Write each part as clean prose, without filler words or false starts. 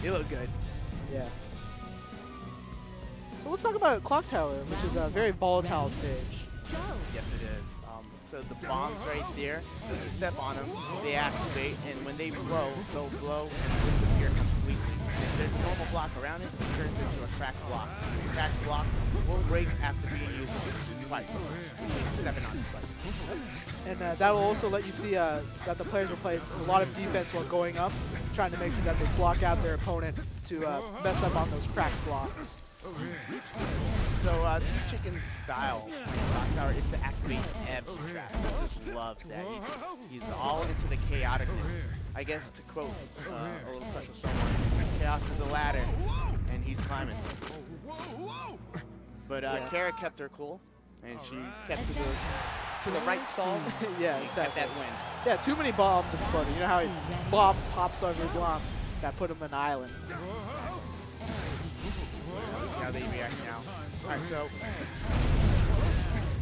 They look good. Yeah. So let's talk about Clock Tower, which is a very volatile stage. Yes, it is. So the bombs right there, you step on them, they activate, and when they blow, they'll blow and disappear completely. If there's a normal block around it, it turns into a cracked block. Cracked blocks will break after being used twice. Stepping on it twice. And that will also let you see that the players will place a lot of defense while going up, trying to make sure that they block out their opponent to mess up on those cracked blocks. So TChicken's style on Clock Tower is to activate every trap. He just loves that. He's all into the chaoticness. I guess to quote a little special someone, chaos is a ladder, and he's climbing. But Kara kept her cool, and she kept to the right stall. Yeah, exactly. Kept that win. Yeah, too many bombs exploding. You know how he bomb pops over the bomb that put him in an island. Let's see how they react now. Alright, so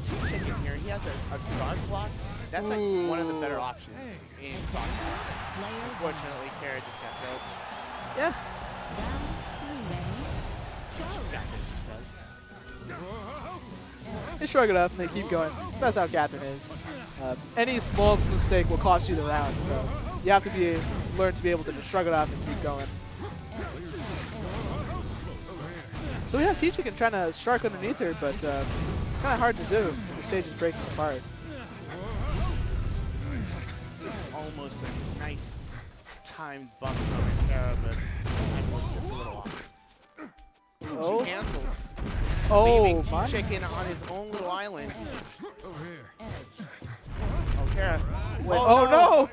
TChicken here, he has a guard block. That's like one of the better options in Clock Tower. Unfortunately, Kara just got killed. Yeah. She's got this, she says. They shrug it up and they keep going. That's how Catherine is. Any smallest mistake will cost you the round, so you have to learn to be able to just shrug it off and keep going. So we have TChicken trying to strike underneath her, but it's kind of hard to do. The stage is breaking apart. Almost a nice timed bump from Kara, but time was just a little off. Oh. She canceled. Oh, leaving my. TChicken on his own little island. Oh, Kara. Wait, oh no!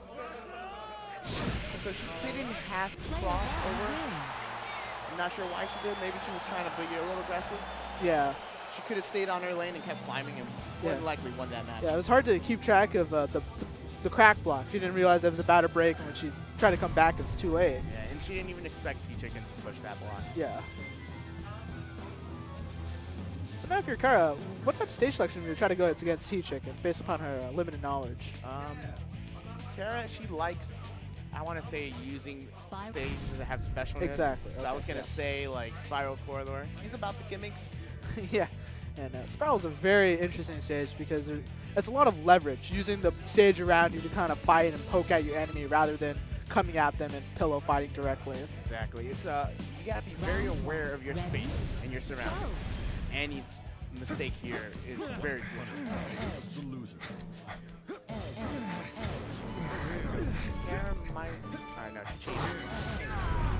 So she didn't have to cross over. I'm not sure why she did. Maybe she was trying to be a little aggressive. Yeah. She could have stayed on her lane and kept climbing and more than likely won that match. Yeah, it was hard to keep track of the crack block. She didn't realize it was about to break, and when she tried to come back, it was too late. Yeah, and she didn't even expect TChicken to push that block. Yeah. So now if you're Kara, what type of stage selection would you try to go against TChicken based upon her limited knowledge? Kara, she likes, I want to say, using stages that have specialness. Exactly. So I was going to say, like, Spiral Corridor. She's about the gimmicks. Yeah. And Spiral is a very interesting stage because it's a lot of leverage, using the stage around you to kind of fight and poke at your enemy rather than coming at them and pillow fighting directly. Exactly. It's you got to be very aware of your space and your surroundings. Any mistake here is very crucial. The loser. So Kara might. No, she cheated.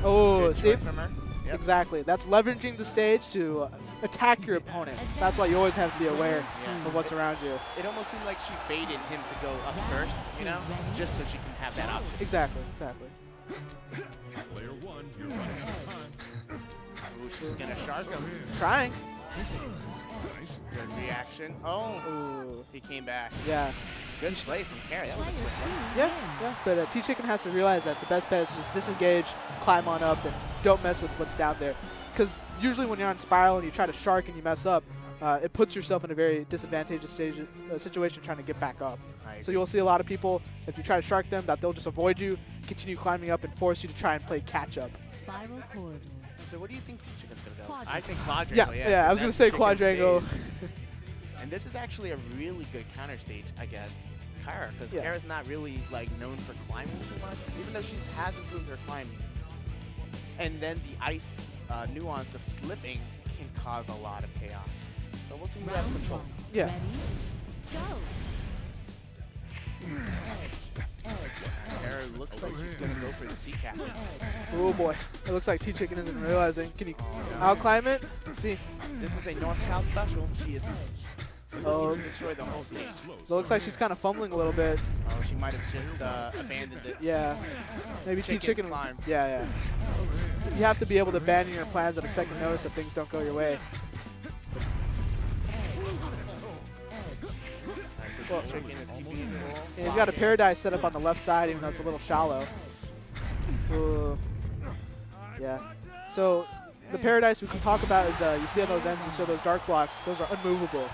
Oh, good see? choice from her. Yep. Exactly. That's leveraging the stage to attack your opponent. That's why you always have to be aware of what's around you. It almost seemed like she baited him to go up first, you know, just so she can have that option. Exactly. Exactly. Player one, you're running out of time. Ooh, she's gonna shark him. Trying. Good reaction. Oh, Ooh. he came back. Yeah. Good play from Kara. That was a quick one. Yeah. But TChicken has to realize that the best bet is to just disengage, climb on up, and don't mess with what's down there. Because usually when you're on Spiral and you try to shark and you mess up, it puts yourself in a very disadvantageous situation trying to get back up. So you'll see a lot of people, if you try to shark them, that they'll just avoid you, continue climbing up, and force you to try and play catch-up. Spiral corridor. So what do you think TChicken's going to go? I think Quadrangle. Yeah, I was going to say Quadrangle. And this is actually a really good counter stage against Kara, because Kara's not really like known for climbing too much, even though she has improved her climbing. And then the ice nuance of slipping can cause a lot of chaos. So we'll see who has control. Yeah. Ready? Go. Kara looks like she's going to go for the sea captains. Oh boy. It looks like TChicken isn't realizing. Can he out-climb it? Let's see. This is a North Cal special. She is Oh, to destroy the whole stage. it looks like she's kind of fumbling a little bit. Oh, she might have just abandoned it. Yeah. Maybe TChicken. Climb. Yeah. You have to be able to abandon your plans at a second notice if things don't go your way. So TChicken is keeping it cool. Yeah, you've got a Paradise set up on the left side, even though it's a little shallow. Ooh. Yeah. So the Paradise we can talk about is you see on those ends, you see those dark blocks, those are unmovable.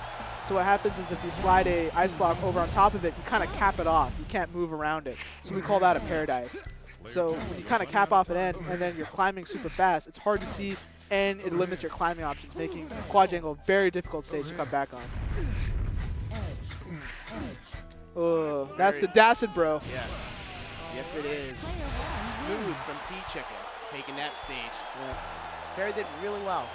So what happens is if you slide a ice block over on top of it, you kind of cap it off. You can't move around it. So we call that a Paradise. So when you kind of cap off an end and then you're climbing super fast, it's hard to see and it limits your climbing options, making quadrangle a very difficult stage to come back on. Oh, that's the Dacid, bro. Yes. Yes, it is. Smooth from TChicken taking that stage. Yeah. Terry did really well.